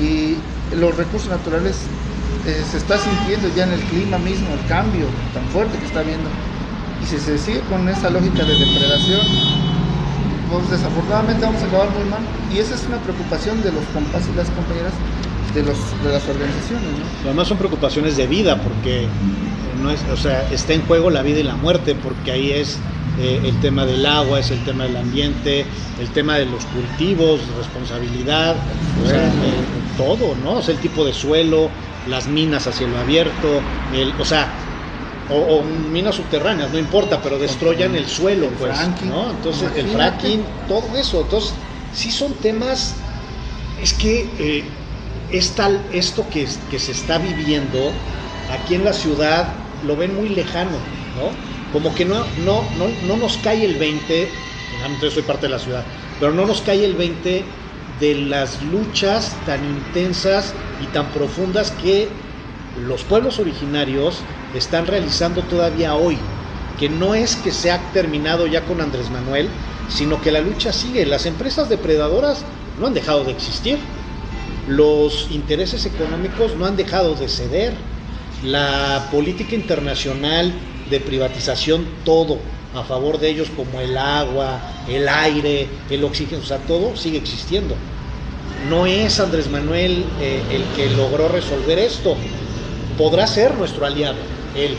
y los recursos naturales se está sintiendo ya en el clima mismo, el cambio tan fuerte que está habiendo. Y si se sigue con esa lógica de depredación, pues desafortunadamente vamos a acabar muy mal. Y esa es una preocupación de los compas y las compañeras de las organizaciones, ¿no? Además son preocupaciones de vida, porque está en juego la vida y la muerte, porque ahí es el tema del agua, es el tema del ambiente, el tema de los cultivos, responsabilidad, todo, ¿no? O sea, el tipo de suelo, las minas a cielo abierto, o minas subterráneas, no importa, pero destruyan el suelo, el pues, fracking, ¿no? Entonces, el imagínate. fracking, todo eso. Entonces, sí son temas, es que esto que se está viviendo aquí en la ciudad lo ven muy lejano, ¿no? Como que no nos cae el 20, entonces soy parte de la ciudad, pero no nos cae el 20 de las luchas tan intensas y tan profundas que los pueblos originarios están realizando todavía hoy, que no es que se ha terminado ya con Andrés Manuel, sino que la lucha sigue. Las empresas depredadoras no han dejado de existir, los intereses económicos no han dejado de ceder, la política internacional de privatización, todo a favor de ellos, como el agua, el aire, el oxígeno, o sea, todo sigue existiendo. No es Andrés Manuel el que logró resolver esto. Podrá ser nuestro aliado, él,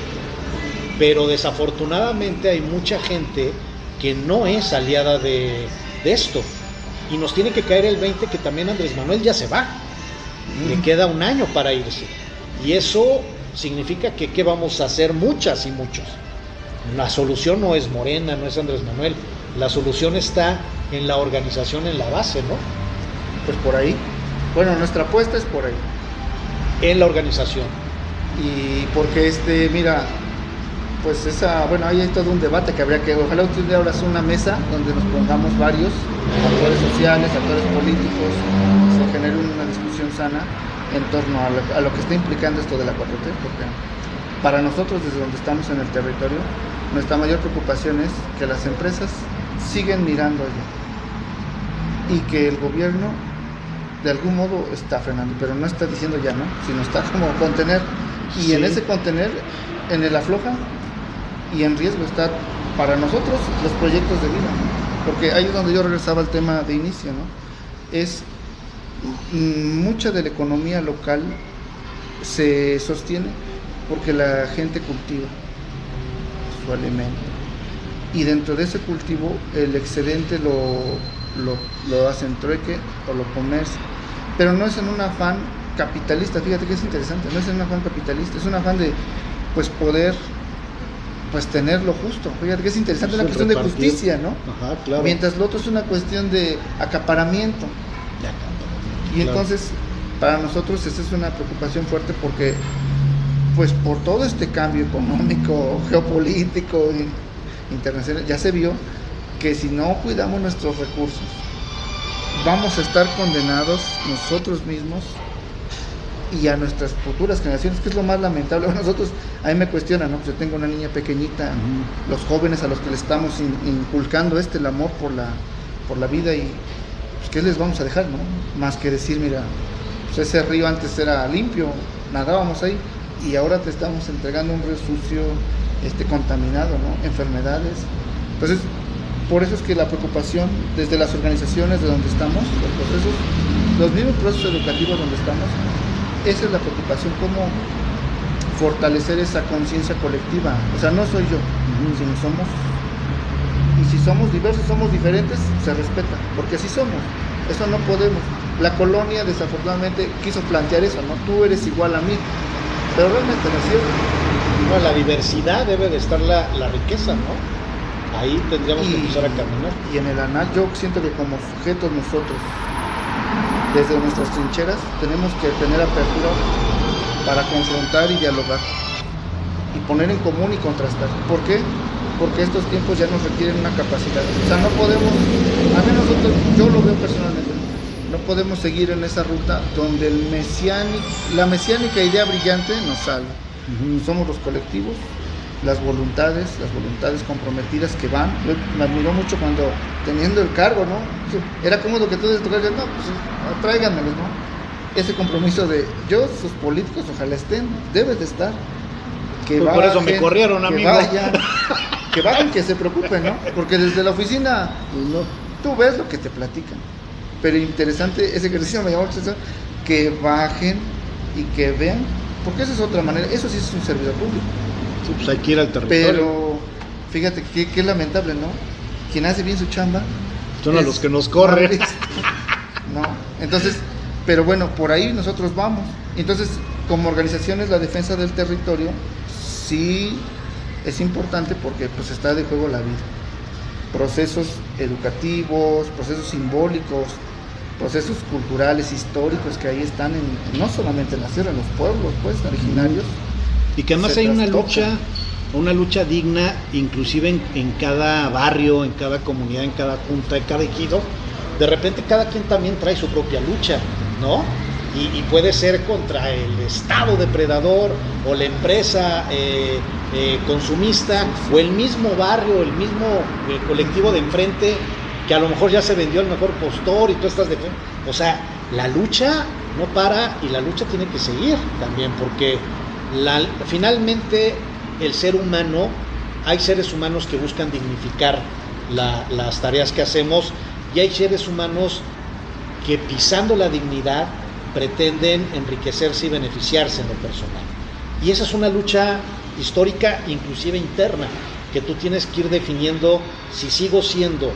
pero desafortunadamente hay mucha gente que no es aliada de esto, y nos tiene que caer el 20 que también Andrés Manuel ya se va, le queda un año para irse, y eso significa que ¿qué vamos a hacer? Muchas y muchos. La solución no es Morena, no es Andrés Manuel, la solución está en la organización, en la base, ¿no? Pues por ahí. Bueno, nuestra apuesta es por ahí. En la organización. Y porque mira, pues bueno, ahí hay todo un debate que habría que, ojalá usted le abras una mesa donde nos pongamos varios actores sociales, actores políticos, se genere una discusión sana en torno a lo que está implicando esto de la 4T, porque para nosotros, desde donde estamos en el territorio, nuestra mayor preocupación es que las empresas siguen mirando allá y que el gobierno de algún modo está frenando, pero no está diciendo ya no, sino está como contener, y sí. En ese contener, en el afloja y en riesgo está para nosotros los proyectos de vida, porque ahí es donde yo regresaba al tema de inicio, ¿no? Es mucha de la economía local se sostiene porque la gente cultiva su alimento, y dentro de ese cultivo el excedente lo hacen trueque o lo comercian, pero no es en un afán capitalista. Fíjate que es interesante, no es en un afán capitalista, es un afán de pues poder pues tener lo justo. Fíjate que es interesante, es una cuestión de justicia, ¿no? Ajá, claro. Mientras lo otro es una cuestión de acaparamiento. Y entonces para nosotros esa es una preocupación fuerte, porque pues por todo este cambio económico, geopolítico, internacional, ya se vio que si no cuidamos nuestros recursos, vamos a estar condenados nosotros mismos y a nuestras futuras generaciones, que es lo más lamentable. Nosotros, a mí me cuestionan, ¿no? Pues yo tengo una niña pequeñita, los jóvenes a los que le estamos inculcando el amor por la vida, y pues, ¿qué les vamos a dejar, no? Más que decir, mira, pues ese río antes era limpio, nadábamos ahí, y ahora te estamos entregando un río sucio, contaminado, ¿no? Enfermedades. Entonces, por eso es que la preocupación desde las organizaciones de donde estamos, los mismos procesos educativos donde estamos, esa es la preocupación, cómo fortalecer esa conciencia colectiva. O sea, no soy yo, sino somos, y si somos diversos, somos diferentes, se respeta, porque así somos, eso no podemos. La colonia desafortunadamente quiso plantear eso, ¿no? Tú eres igual a mí, pero realmente no es cierto. No, la diversidad debe de estar la riqueza, ¿no? Ahí tendríamos que empezar a caminar. Y en el anal, yo siento que como sujetos nosotros, desde nuestras trincheras, tenemos que tener apertura para confrontar y dialogar, y poner en común y contrastar. ¿Por qué? Porque estos tiempos ya nos requieren una capacidad. O sea, no podemos, a mí nosotros, yo lo veo personalmente, no podemos seguir en esa ruta donde la mesiánica idea brillante nos salva. Somos los colectivos, las voluntades comprometidas que van. Yo me admiró mucho cuando, teniendo el cargo, ¿no? Era cómodo que todos tocaran, no, pues tráiganmelos, ¿no? Ese compromiso de, sus políticos, ojalá estén, deben de estar. Que pues por eso me corrieron, amigo. Que vayan, que se preocupen, ¿no? Porque desde la oficina, tú ves lo que te platican. Pero interesante, ese ejercicio me llamó mucho la atención, que bajen y que vean, porque esa es otra manera, eso sí es un servidor público. Sí, pues hay que ir al territorio. Pero fíjate que lamentable, ¿no? Quien hace bien su chamba son a los que nos corren. No, entonces, pero bueno, por ahí nosotros vamos. Entonces, como organizaciones, la defensa del territorio sí es importante porque pues está de juego la vida. Procesos educativos, procesos simbólicos, procesos culturales, históricos que ahí están, no solamente en la sierra, en los pueblos pues originarios. Y que además hay una lucha digna, inclusive en cada barrio, en cada comunidad, en cada junta, en cada ejido. De repente cada quien también trae su propia lucha, ¿no? Y puede ser contra el Estado depredador o la empresa consumista, o el mismo barrio, el mismo colectivo de enfrente, que a lo mejor ya se vendió el mejor postor y tú estás de... O sea, la lucha no para y la lucha tiene que seguir también, porque finalmente el ser humano, hay seres humanos que buscan dignificar las tareas que hacemos, y hay seres humanos que, pisando la dignidad, pretenden enriquecerse y beneficiarse en lo personal. Y esa es una lucha histórica, inclusive interna, que tú tienes que ir definiendo si sigo siendo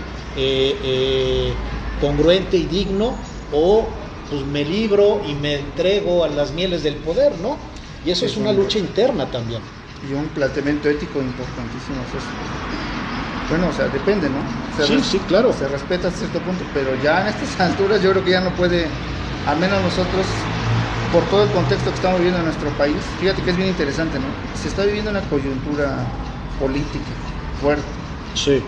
congruente y digno, o pues me libro y me entrego a las mieles del poder, ¿no? Y eso es una lucha interna también. Y un planteamiento ético importantísimo es eso. Bueno, o sea, depende, ¿no? Sí, claro. Se respeta a cierto punto, pero ya en estas alturas yo creo que ya no puede, al menos nosotros, por todo el contexto que estamos viviendo en nuestro país. Fíjate que es bien interesante, ¿no? Se está viviendo una coyuntura política fuerte. Sí.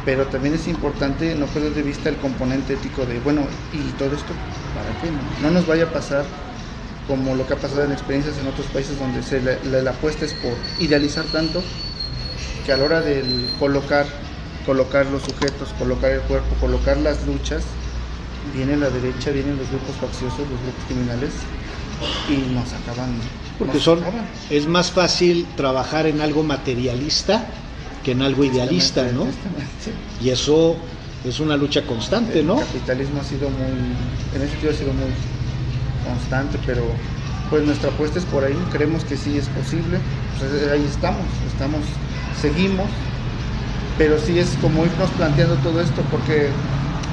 Pero también es importante no perder de vista el componente ético de, bueno, ¿y todo esto para qué? No nos vaya a pasar como lo que ha pasado en experiencias en otros países donde la apuesta es por idealizar tanto que a la hora de colocar los sujetos, colocar el cuerpo, colocar las luchas, viene la derecha, vienen los grupos facciosos, los grupos criminales, y nos acaban. Porque es más fácil trabajar en algo materialista que en algo idealista, ¿no? Y eso es una lucha constante, ¿no? El capitalismo ha sido en ese sentido ha sido muy constante, pero pues nuestra apuesta es por ahí, creemos que sí es posible, pues ahí seguimos, pero sí es como irnos planteando todo esto, porque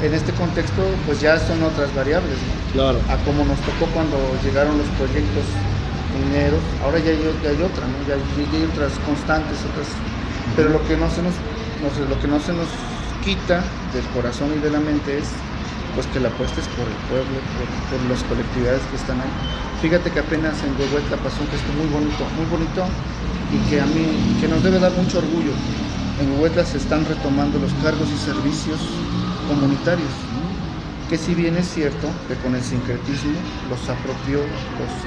en este contexto pues ya son otras variables, ¿no? Claro. A como nos tocó cuando llegaron los proyectos mineros, ahora ya hay otra, ¿no? Ya hay otras constantes, pero lo que no se nos quita del corazón y de la mente es pues que la apuesta es por el pueblo, por las colectividades que están ahí. Fíjate que apenas en Huehuetla pasó un gesto muy bonito, y que nos debe dar mucho orgullo. En Huehuetla se están retomando los cargos y servicios comunitarios, que si bien es cierto que con el sincretismo los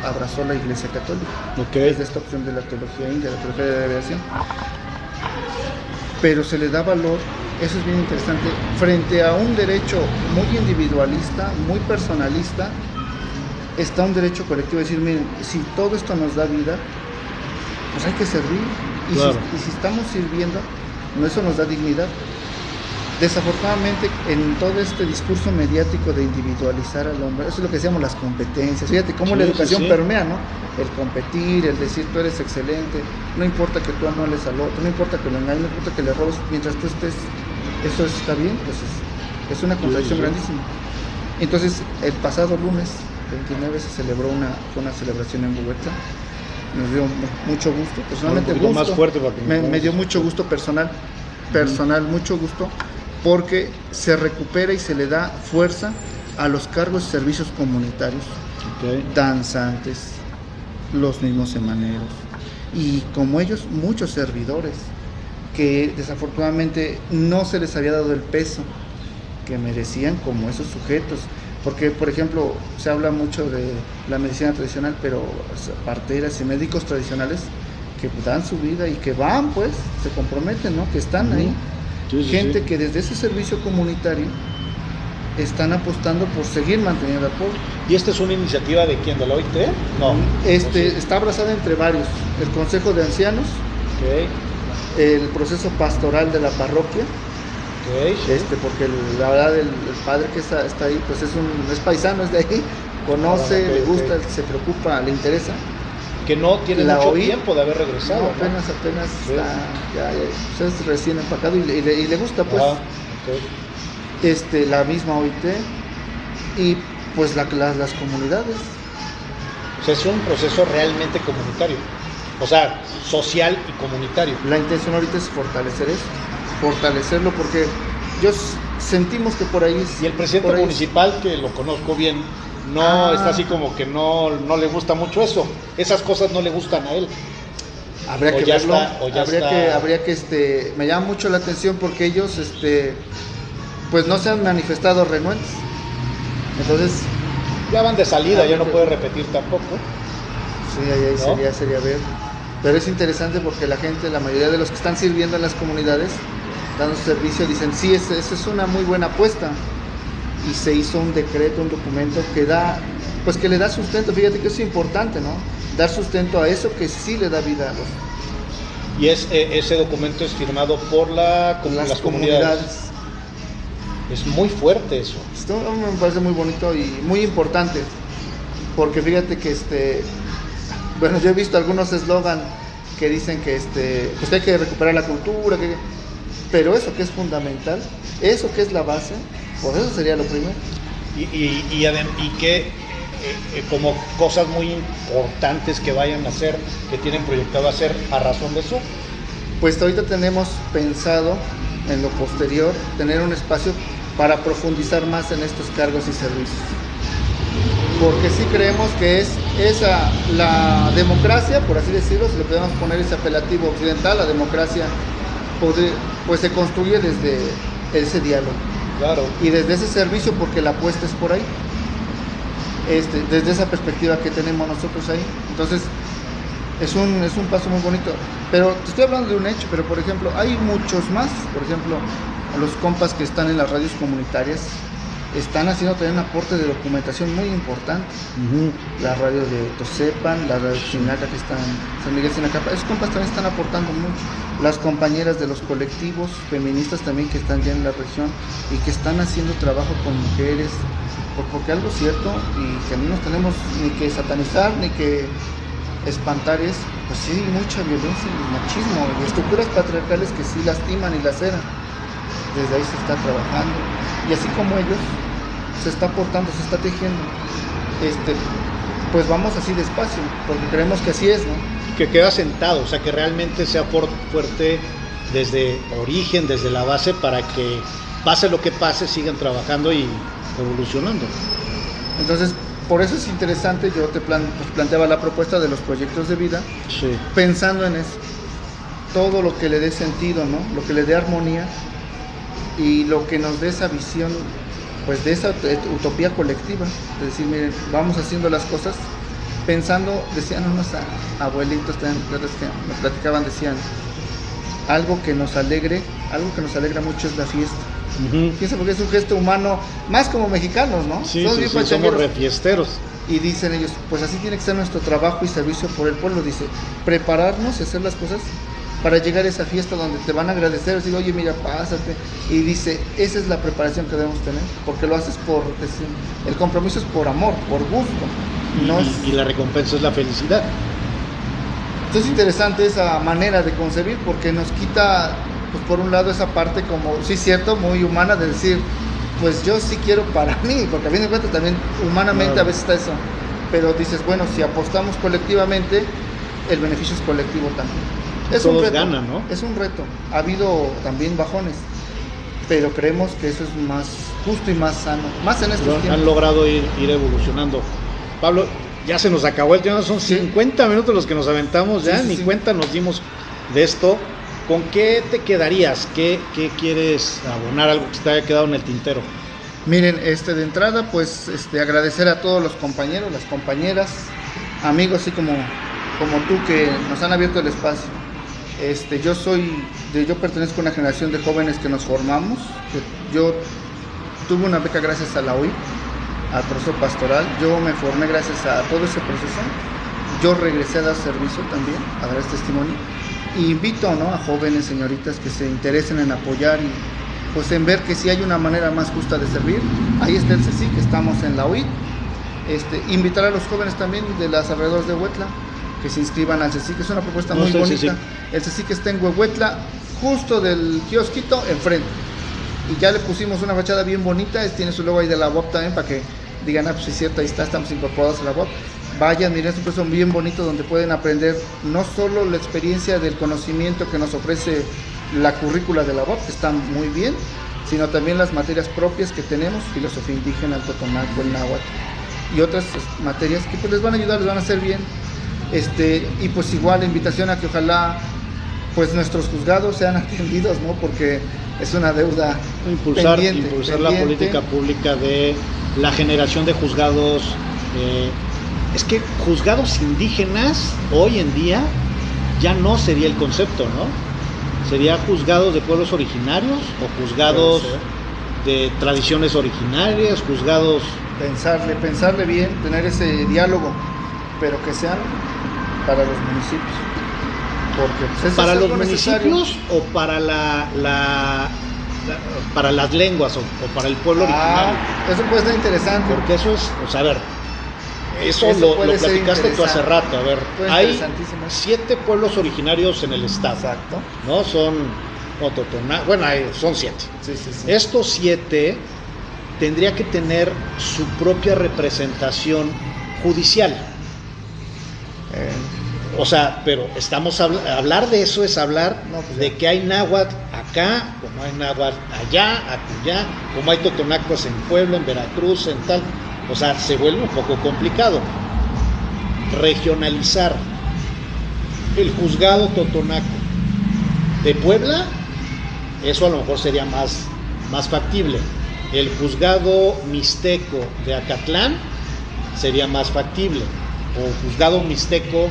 abrazó la Iglesia Católica, desde esta opción de la teología india, la teología de la revelación, pero se le da valor. Eso es bien interesante, frente a un derecho muy individualista, muy personalista, está un derecho colectivo, decir, miren, si todo esto nos da vida, pues hay que servir, claro. Si estamos sirviendo, eso nos da dignidad. Desafortunadamente, en todo este discurso mediático de individualizar al hombre, eso es lo que decíamos, las competencias. Fíjate cómo la educación permea, ¿no? El competir, el decir tú eres excelente, no importa que tú anules al otro, no importa que lo engañes, no importa que le robes, mientras tú estés, eso está bien, pues es una contradicción grandísima. Entonces, el pasado lunes 29 se celebró una celebración en Huehuetla. Nos dio mucho gusto, personalmente más fuerte para que me dio mucho gusto personal, mucho gusto, porque se recupera y se le da fuerza a los cargos y servicios comunitarios, danzantes, los mismos semaneros, y como ellos muchos servidores que desafortunadamente no se les había dado el peso que merecían como esos sujetos, porque por ejemplo se habla mucho de la medicina tradicional, pero parteras y médicos tradicionales que dan su vida y que van, pues se comprometen, ¿no? Que están ahí, gente que desde ese servicio comunitario están apostando por seguir manteniendo al pueblo. ¿Y esta es una iniciativa de quién? ¿De la OIT? No. Está abrazada entre varios, el Consejo de Ancianos, el proceso pastoral de la parroquia, porque la verdad el padre que está ahí pues es paisano, es de ahí, conoce, le gusta, se preocupa, le interesa. Que no tiene mucho tiempo de haber regresado. No, apenas está, ya es recién empacado y le gusta, pues. La misma OIT y pues las comunidades. O sea, es un proceso realmente comunitario. O sea, social y comunitario. La intención ahorita es fortalecer eso, fortalecerlo, porque yo sentimos que por ahí es, y el presidente municipal, que lo conozco bien, no está así como que no le gusta mucho eso. Esas cosas no le gustan a él. Habría que verlo, habría que me llama mucho la atención porque ellos pues no se han manifestado renuentes. Entonces ya van de salida, ya no puede repetir tampoco. Sí, ahí ¿no? sería ver. Pero es interesante porque la gente, la mayoría de los que están sirviendo en las comunidades, dando servicio, dicen, sí, esa es una muy buena apuesta. Y se hizo un decreto, un documento que le da sustento. Fíjate que eso es importante, ¿no? Dar sustento a eso que sí le da vida a los... Y ese documento es firmado por las comunidades. Es muy fuerte eso. Esto me parece muy bonito y muy importante, porque fíjate que bueno, yo he visto algunos eslogan que dicen que pues que hay que recuperar la cultura, pero eso que es fundamental, eso que es la base, pues eso sería lo primero. Y que como cosas muy importantes que vayan a hacer, que tienen proyectado hacer a razón de eso. Pues ahorita tenemos pensado en lo posterior tener un espacio para profundizar más en estos cargos y servicios, porque sí creemos que la democracia, por así decirlo, si le podemos poner ese apelativo occidental, la democracia pues se construye desde ese diálogo. Claro. Y desde ese servicio, porque la apuesta es por ahí, desde esa perspectiva que tenemos nosotros ahí. Entonces es un paso muy bonito, pero te estoy hablando de un hecho, pero por ejemplo hay muchos más. Por ejemplo, los compas que están en las radios comunitarias están haciendo también un aporte de documentación muy importante. La radio de Tosepan, la radio de Chinaca, que está en San Miguel Sinacapa, esos compas también están aportando mucho. Las compañeras de los colectivos feministas también que están ya en la región y que están haciendo trabajo con mujeres, porque algo cierto y que no nos tenemos ni que satanizar ni que espantar es, pues sí, mucha violencia y machismo y estructuras patriarcales que sí lastiman y laceran. Desde ahí se está trabajando y así como ellos se está aportando, se está tejiendo, pues vamos así despacio, porque creemos que así es, ¿no? Que queda sentado, o sea, que realmente sea fuerte desde origen, desde la base, para que pase lo que pase, sigan trabajando y evolucionando. Entonces, por eso es interesante, yo te planteaba la propuesta de los proyectos de vida, sí, pensando en eso, todo lo que le dé sentido, ¿no? Lo que le dé armonía y lo que nos dé esa visión, pues de esa utopía colectiva, es decir, miren, vamos haciendo las cosas pensando, decían unos abuelitos que nos platicaban, decían, algo que nos alegra mucho es la fiesta. Piensa, porque es un gesto humano, más como mexicanos, ¿no? Sí, somos refiesteros. Y dicen ellos, pues así tiene que ser nuestro trabajo y servicio por el pueblo, dice, prepararnos y hacer las cosas para llegar a esa fiesta donde te van a agradecer, decir, oye, mira, pásate. Y dice, esa es la preparación que debemos tener, porque lo haces el compromiso es por amor, por gusto. Y la recompensa es la felicidad. Entonces es interesante esa manera de concebir, porque nos quita, pues por un lado, esa parte como, sí, cierto, muy humana de decir, pues yo sí quiero para mí, porque a fin de cuentas también humanamente claro, a veces está eso. Pero dices, bueno, si apostamos colectivamente, el beneficio es colectivo también. Es Todos un reto, ganan, ¿no? Es un reto. Ha habido también bajones, pero creemos que eso es más justo y más sano, más en estos tiempos. Han logrado ir evolucionando. Pablo, ya se nos acabó el tema, son 50 minutos los que nos aventamos ya, ni cuenta nos dimos de esto. ¿Con qué te quedarías? ¿Qué quieres abonar? Algo que te haya quedado en el tintero. Miren, de entrada, pues agradecer a todos los compañeros, las compañeras, amigos, así como tú, que nos han abierto el espacio. Yo pertenezco a una generación de jóvenes que nos formamos. Yo tuve una beca gracias a la UIP, a proceso pastoral. Yo me formé gracias a todo ese proceso. Yo regresé a dar servicio también, a dar este testimonio. Y invito, ¿no?, a jóvenes, señoritas, que se interesen en apoyar y pues en ver que si hay una manera más justa de servir. Ahí está el CECIC, que estamos en la UIP. Invitar a los jóvenes también de las alrededores de Huetla que se inscriban al CECIC, que es una propuesta muy bonita. El CECIC está en Huehuetla, justo del kiosquito enfrente. Y ya le pusimos una fachada bien bonita, tiene su logo ahí de la UAP también, para que digan, pues es cierto, ahí está, estamos incorporados a la UAP. vayan, miren, es un proceso bien bonito donde pueden aprender no solo la experiencia del conocimiento que nos ofrece la currícula de la UAP, que está muy bien, sino también las materias propias que tenemos, filosofía indígena, el totonaco, el náhuatl y otras materias que pues les van a ayudar, les van a hacer bien. Y pues igual la invitación a que ojalá pues nuestros juzgados sean atendidos, ¿no? Porque es una deuda impulsar pendiente. La política pública de la generación de juzgados. Es que juzgados indígenas hoy en día ya no sería el concepto, ¿no? Sería juzgados de pueblos originarios o juzgados de tradiciones originarias, juzgados... Pensarle bien, tener ese diálogo, pero que sean para los municipios. Porque pues, para los municipios o para para las lenguas o para el pueblo originario. Eso puede ser interesante. Porque eso es, o sea, a ver, eso lo platicaste tú hace rato. A ver, hay 7 pueblos originarios en el estado. Exacto. ¿No? Son son 7. Sí. Estos 7 tendría que tener su propia representación judicial. O sea, pero hablar de eso es hablar de que hay náhuatl acá, como hay náhuatl allá, acullá, como hay totonacos en Puebla, en Veracruz, en tal. O sea, se vuelve un poco complicado. Regionalizar el juzgado totonaco de Puebla, eso a lo mejor sería más factible. El juzgado mixteco de Acatlán sería más factible. O juzgado mixteco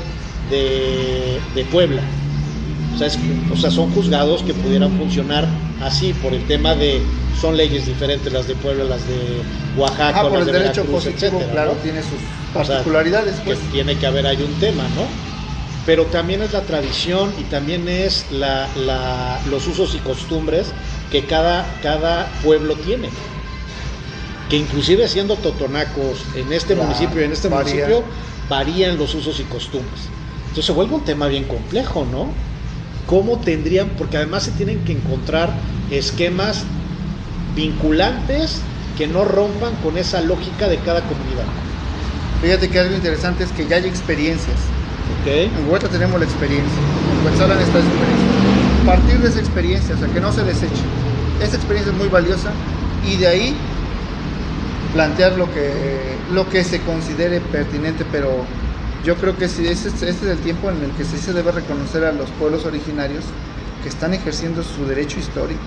de Puebla. O sea, son juzgados que pudieran funcionar así por el tema de son leyes diferentes las de Puebla, las de Oaxaca, por las el de derecho Veracruz, positivo, etcétera, claro, ¿no? tiene sus particularidades, o sea, pues. que tiene que haber ahí un tema, ¿no? Pero también es la tradición y también es los usos y costumbres que cada pueblo tiene. Que inclusive siendo totonacos en este municipio y en este municipio varían los usos y costumbres. Entonces se vuelve un tema bien complejo, ¿no? ¿Cómo tendrían? Porque además se tienen que encontrar esquemas vinculantes que no rompan con esa lógica de cada comunidad. Fíjate que algo interesante es que ya hay experiencias. Okay. En Huerta tenemos la experiencia, en Cuetzalan está esa experiencia. Partir de esa experiencia, o sea, que no se deseche. Esa experiencia es muy valiosa y de ahí plantear lo que se considere pertinente, pero yo creo que sí, este es el tiempo en el que sí se debe reconocer a los pueblos originarios que están ejerciendo su derecho histórico,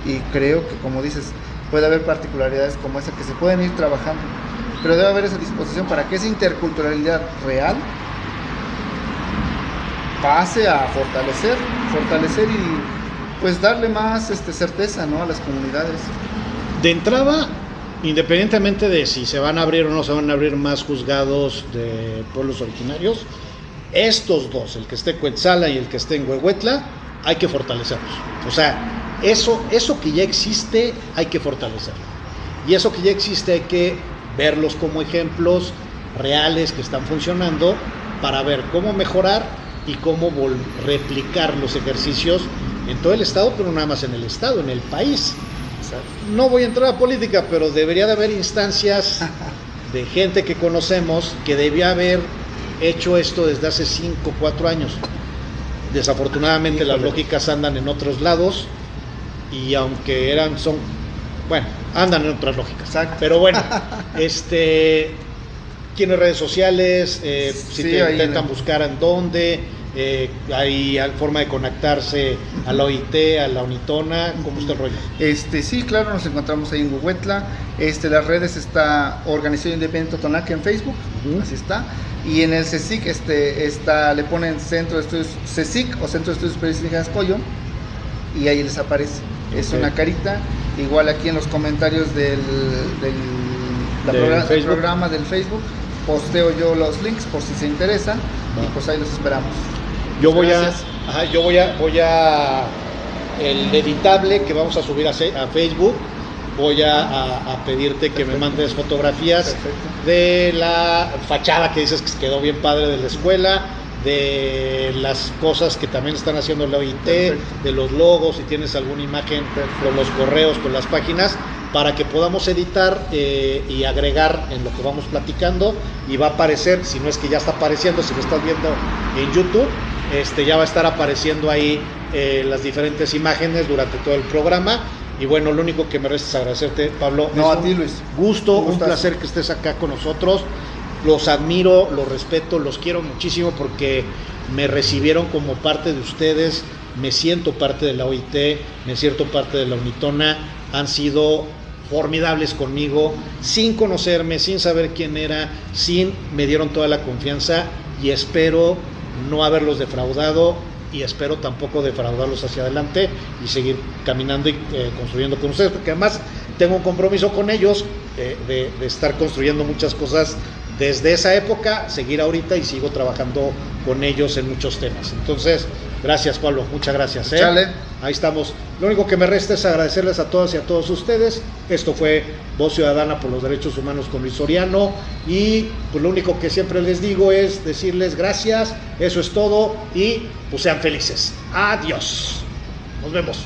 y creo que, como dices, puede haber particularidades como esa que se pueden ir trabajando, pero debe haber esa disposición para que esa interculturalidad real pase a fortalecer y pues darle más certeza, ¿no?, a las comunidades. De entrada, independientemente de si se van a abrir o no se van a abrir más juzgados de pueblos originarios, estos dos, el que esté en Cuetzalan y el que esté en Huehuetla, hay que fortalecerlos. O sea, eso que ya existe hay que fortalecerlo. Y eso que ya existe hay que verlos como ejemplos reales que están funcionando para ver cómo mejorar y cómo replicar los ejercicios en todo el estado, pero no nada más en el estado, en el país. No voy a entrar a política, pero debería de haber instancias de gente que conocemos que debía haber hecho esto desde hace 5 o 4 años. Desafortunadamente las lógicas andan en otros lados y aunque andan en otras lógicas. Exacto. Pero bueno, tiene redes sociales, si te intentan buscar en dónde, hay forma de conectarse a la OIT, a la Unitona, ¿cómo está el rollo? Sí, claro, nos encontramos ahí en Huehuetla. Las redes está Organización Independiente Totonaca en Facebook, así está. Y en el CSIC le ponen Centro de Estudios CSIC o Centro de Estudios Superiores Indígenas Coyo, y ahí les aparece. Es una carita. Igual aquí en los comentarios del programa del Facebook posteo yo los links por si se interesa, y pues ahí los esperamos. Yo voy a el editable que vamos a subir a Facebook, voy a pedirte que me mandes fotografías. Perfecto. De la fachada que dices que quedó bien padre de la escuela, de las cosas que también están haciendo la OIT, perfecto, de los logos, si tienes alguna imagen, perfecto, con los correos, con las páginas, para que podamos editar y agregar en lo que vamos platicando, y va a aparecer, si no es que ya está apareciendo, si lo estás viendo en YouTube, ya va a estar apareciendo ahí las diferentes imágenes durante todo el programa. Y bueno, lo único que me resta es agradecerte, Pablo. No, es a ti, Luis. Un placer que estés acá con nosotros. Los admiro, los respeto, los quiero muchísimo porque me recibieron como parte de ustedes. Me siento parte de la OIT, me siento parte de la Unitona. Han sido formidables conmigo, sin conocerme, sin saber quién era, me dieron toda la confianza, y espero no haberlos defraudado, y espero tampoco defraudarlos hacia adelante y seguir caminando y construyendo con ustedes, porque además tengo un compromiso con ellos de estar construyendo muchas cosas desde esa época, seguir ahorita, y sigo trabajando con ellos en muchos temas. Entonces, gracias, Pablo, muchas gracias. Chale. Ahí estamos. Lo único que me resta es agradecerles a todas y a todos ustedes. Esto fue Voz Ciudadana por los Derechos Humanos con Luis Soriano, y pues lo único que siempre les digo es decirles gracias, eso es todo, y pues sean felices. Adiós. Nos vemos.